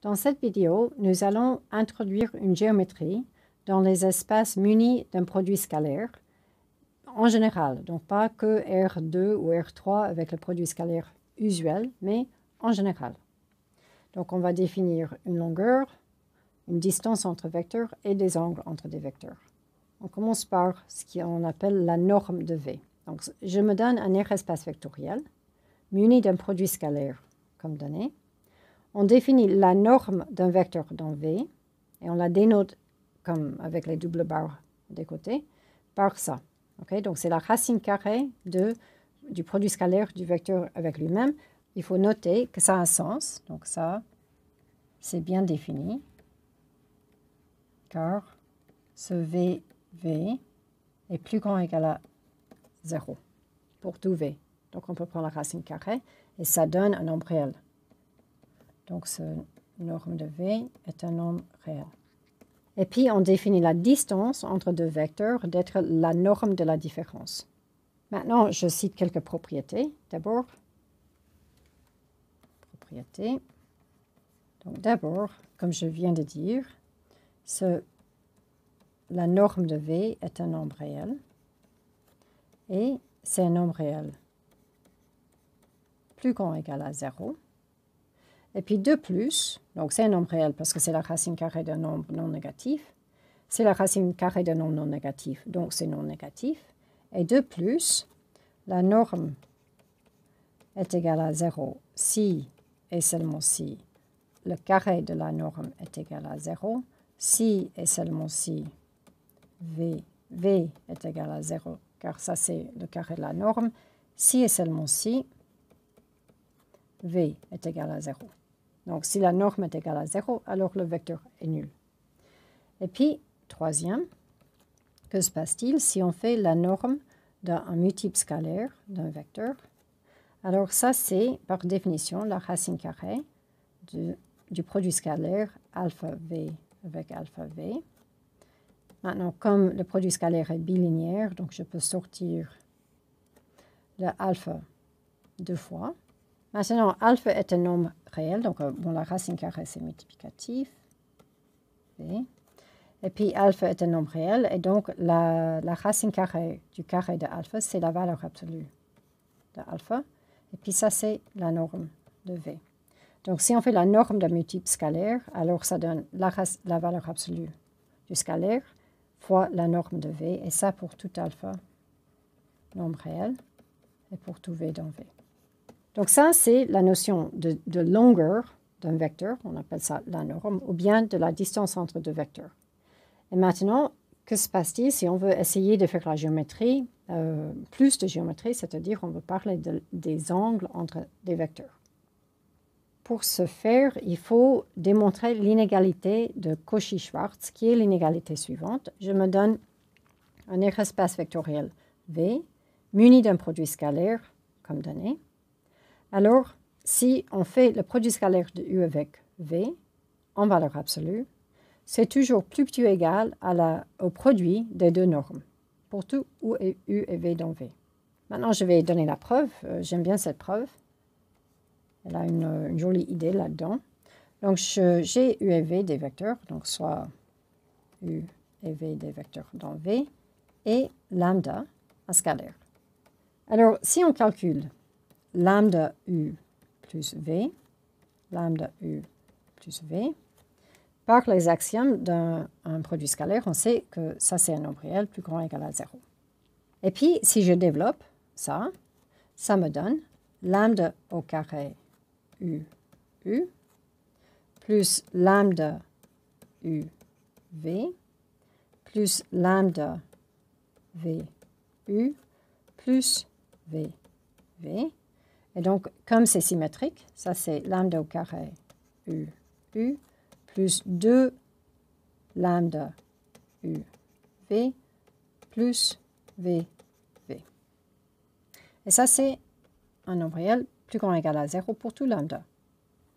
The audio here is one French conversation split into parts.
Dans cette vidéo, nous allons introduire une géométrie dans les espaces munis d'un produit scalaire, en général, donc pas que R2 ou R3 avec le produit scalaire usuel, mais en général. Donc on va définir une longueur, une distance entre vecteurs et des angles entre des vecteurs. On commence par ce qu'on appelle la norme de V. Donc je me donne un R-espace vectoriel muni d'un produit scalaire comme donné. On définit la norme d'un vecteur dans V et on la dénote comme avec les doubles barres des côtés par ça. Okay? Donc c'est la racine carrée du produit scalaire du vecteur avec lui-même. Il faut noter que ça a un sens. Donc ça, c'est bien défini. Car ce VV est plus grand ou égal à 0 pour tout V. Donc on peut prendre la racine carrée et ça donne un nombre réel. Donc ce norme de V est un nombre réel. Et puis on définit la distance entre deux vecteurs d'être la norme de la différence. Maintenant, je cite quelques propriétés. D'abord, propriétés. Donc d'abord, comme je viens de dire, la norme de V est un nombre réel. Et c'est un nombre réel plus grand ou égal à 0. Et puis de plus, donc c'est un nombre réel parce que c'est la racine carrée d'un nombre non négatif. C'est la racine carrée d'un nombre non négatif, donc c'est non négatif. Et de plus, la norme est égale à 0 si et seulement si le carré de la norme est égal à 0, si et seulement si V est égal à 0, car ça c'est le carré de la norme, si et seulement si V est égal à 0. Donc si la norme est égale à 0, alors le vecteur est nul. Et puis, troisième, que se passe-t-il si on fait la norme d'un multiple scalaire d'un vecteur? Alors ça, c'est par définition la racine carrée du produit scalaire alpha V avec alpha V. Maintenant, comme le produit scalaire est bilinéaire, donc je peux sortir le alpha deux fois. Maintenant, alpha est un nombre réel, donc la racine carrée c'est multiplicatif. V. Et puis alpha est un nombre réel, et donc la racine carrée du carré de alpha, c'est la valeur absolue de alpha. Et puis ça, c'est la norme de V. Donc si on fait la norme d'un multiple scalaire, alors ça donne la valeur absolue du scalaire fois la norme de V, et ça pour tout alpha, nombre réel, et pour tout V dans V. Donc ça, c'est la notion de longueur d'un vecteur, on appelle ça la norme, ou bien de la distance entre deux vecteurs. Et maintenant, que se passe-t-il si on veut essayer de faire la géométrie, plus de géométrie, c'est-à-dire on veut parler des angles entre des vecteurs. Pour ce faire, il faut démontrer l'inégalité de Cauchy-Schwarz, qui est l'inégalité suivante. Je me donne un R-espace vectoriel V, muni d'un produit scalaire, comme donné. Alors, si on fait le produit scalaire de U avec V, en valeur absolue, c'est toujours plus petit ou égal au produit des deux normes, pour tout U et V dans V. Maintenant, je vais donner la preuve. J'aime bien cette preuve. Elle a une jolie idée là-dedans. Donc, j'ai U et V des vecteurs, donc soit U et V des vecteurs dans V, et lambda, un scalaire. Alors, si on calcule lambda U plus V, lambda U plus V, par les axiomes d'un produit scalaire, on sait que ça, c'est un nombre réel plus grand ou égal à 0. Et puis, si je développe ça, ça me donne lambda au carré U plus lambda U V plus lambda V U plus V V. Et donc, comme c'est symétrique, ça c'est lambda au carré U plus 2 lambda U V plus V V. Et ça c'est un nombre réel plus grand ou égal à 0 pour tout lambda.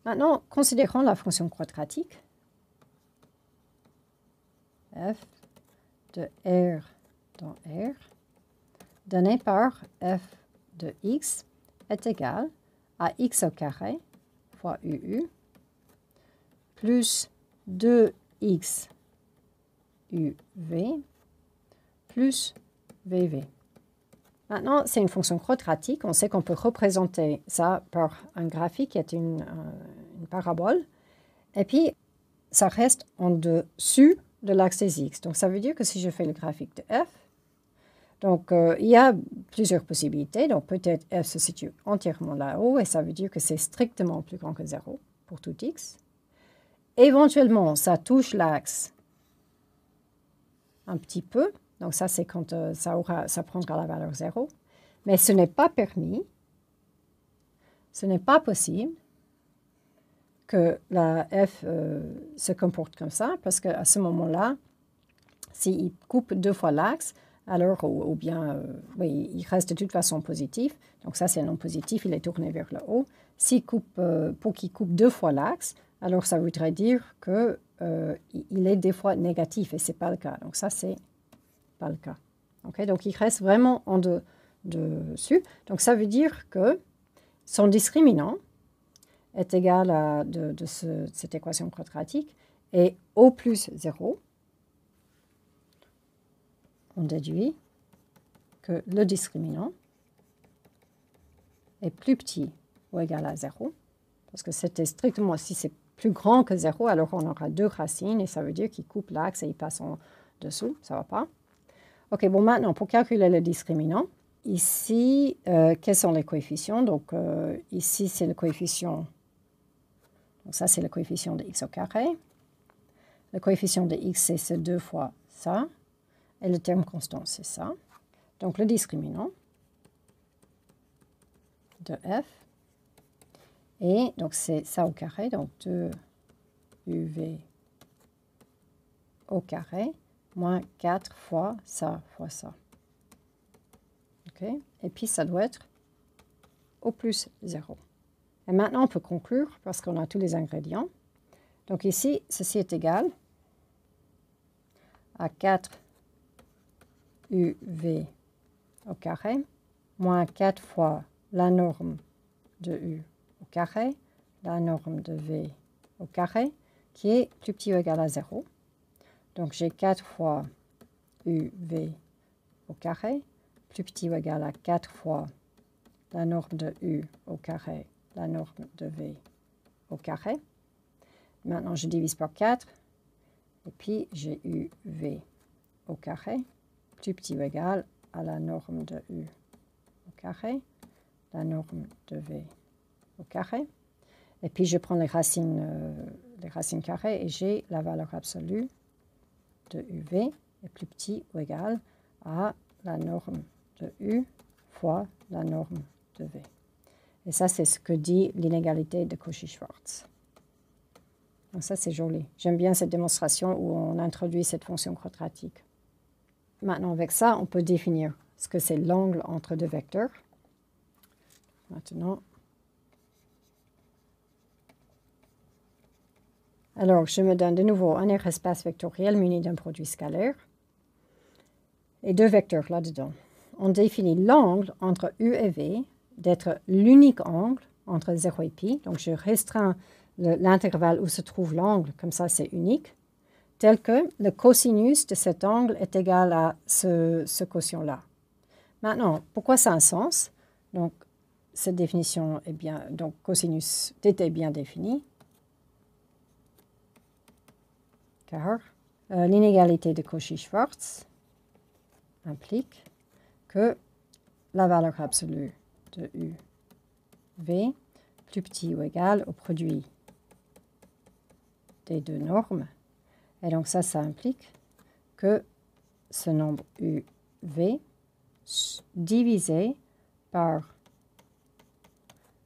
Maintenant, considérons la fonction quadratique f de R dans R, donnée par f de x est égal à x au carré fois UU plus 2x uv plus vv. Maintenant, c'est une fonction quadratique. On sait qu'on peut représenter ça par un graphique qui est une parabole. Et puis, ça reste en dessus de l'axe des x. Donc, ça veut dire que si je fais le graphique de f, donc il y a plusieurs possibilités. Donc, peut-être f se situe entièrement là-haut et ça veut dire que c'est strictement plus grand que 0 pour tout x. Éventuellement, ça touche l'axe un petit peu. Donc, ça, c'est quand ça prendra la valeur 0. Mais ce n'est pas permis, ce n'est pas possible que la f se comporte comme ça, parce qu'à ce moment-là, s'il coupe 2 fois l'axe, alors, ou bien, oui, il reste de toute façon positif. Donc, ça, c'est non positif, il est tourné vers le haut. Pour qu'il coupe 2 fois l'axe, alors ça voudrait dire qu'il est des fois négatif, et ce n'est pas le cas. Donc, ça, c'est pas le cas. Okay? Donc, il reste vraiment en dessus. Donc, ça veut dire que son discriminant est égal à cette équation quadratique et au plus 0, on déduit que le discriminant est plus petit ou égal à 0, parce que c'était strictement, si c'est plus grand que 0, alors on aura 2 racines et ça veut dire qu'il coupe l'axe et il passe en dessous, ça ne va pas. Ok, bon, maintenant, pour calculer le discriminant, ici, quels sont les coefficients? Donc, ici, c'est le coefficient, donc ça, c'est le coefficient de x au carré. Le coefficient de x, c'est ce 2 fois ça. Et le terme constant, c'est ça. Donc, le discriminant de f. Et donc, c'est ça au carré. Donc, 2uv au carré moins 4 fois ça. Okay. Et puis, ça doit être au plus 0. Et maintenant, on peut conclure parce qu'on a tous les ingrédients. Donc, ici, ceci est égal à 4 uv au carré, moins 4 fois la norme de u au carré, la norme de v au carré, qui est plus petit ou égal à 0. Donc j'ai 4 fois uv au carré, plus petit ou égal à 4 fois la norme de u au carré, la norme de v au carré. Maintenant, je divise par 4, et puis j'ai uv au carré, plus petit ou égal à la norme de u au carré, la norme de v au carré. Et puis je prends les racines carrées et j'ai la valeur absolue de uv est plus petit ou égal à la norme de u fois la norme de v. Et ça, c'est ce que dit l'inégalité de Cauchy-Schwarz. Donc ça, c'est joli. J'aime bien cette démonstration où on introduit cette fonction quadratique. Maintenant, avec ça, on peut définir ce que c'est l'angle entre deux vecteurs. Maintenant, alors, je me donne de nouveau un aire espace vectoriel muni d'un produit scalaire et deux vecteurs là-dedans. On définit l'angle entre U et V d'être l'unique angle entre 0 et pi. Donc, je restreins l'intervalle où se trouve l'angle, comme ça c'est unique, tel que le cosinus de cet angle est égal à ce quotient-là. Maintenant, pourquoi ça a un sens? Donc, cette définition est bien, donc cosinus θ est bien défini, car l'inégalité de Cauchy-Schwarz implique que la valeur absolue de UV plus petit ou égal au produit des deux normes. Et donc ça implique que ce nombre UV divisé par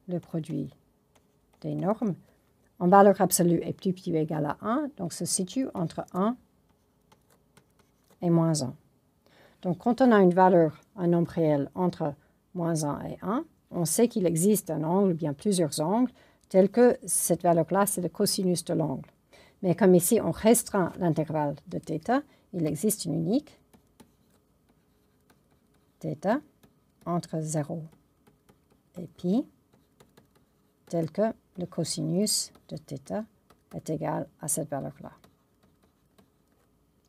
le produit des normes en valeur absolue est plus petit ou égal à 1, donc se situe entre 1 et moins 1. Donc quand on a une valeur, un nombre réel entre moins 1 et 1, on sait qu'il existe un angle, bien plusieurs angles, tels que cette valeur-là, c'est le cosinus de l'angle. Mais comme ici, on restreint l'intervalle de θ, il existe une unique θ entre 0 et pi, tel que le cosinus de θ est égal à cette valeur-là.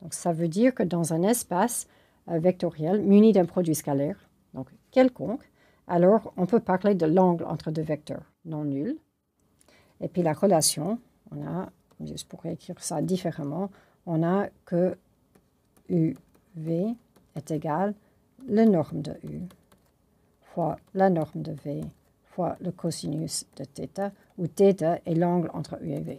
Donc, ça veut dire que dans un espace vectoriel muni d'un produit scalaire, donc quelconque, alors on peut parler de l'angle entre deux vecteurs non nuls. Et puis la relation, on a, juste pour écrire ça différemment, on a que UV est égal la norme de U fois la norme de V fois le cosinus de θ, où θ est l'angle entre U et V.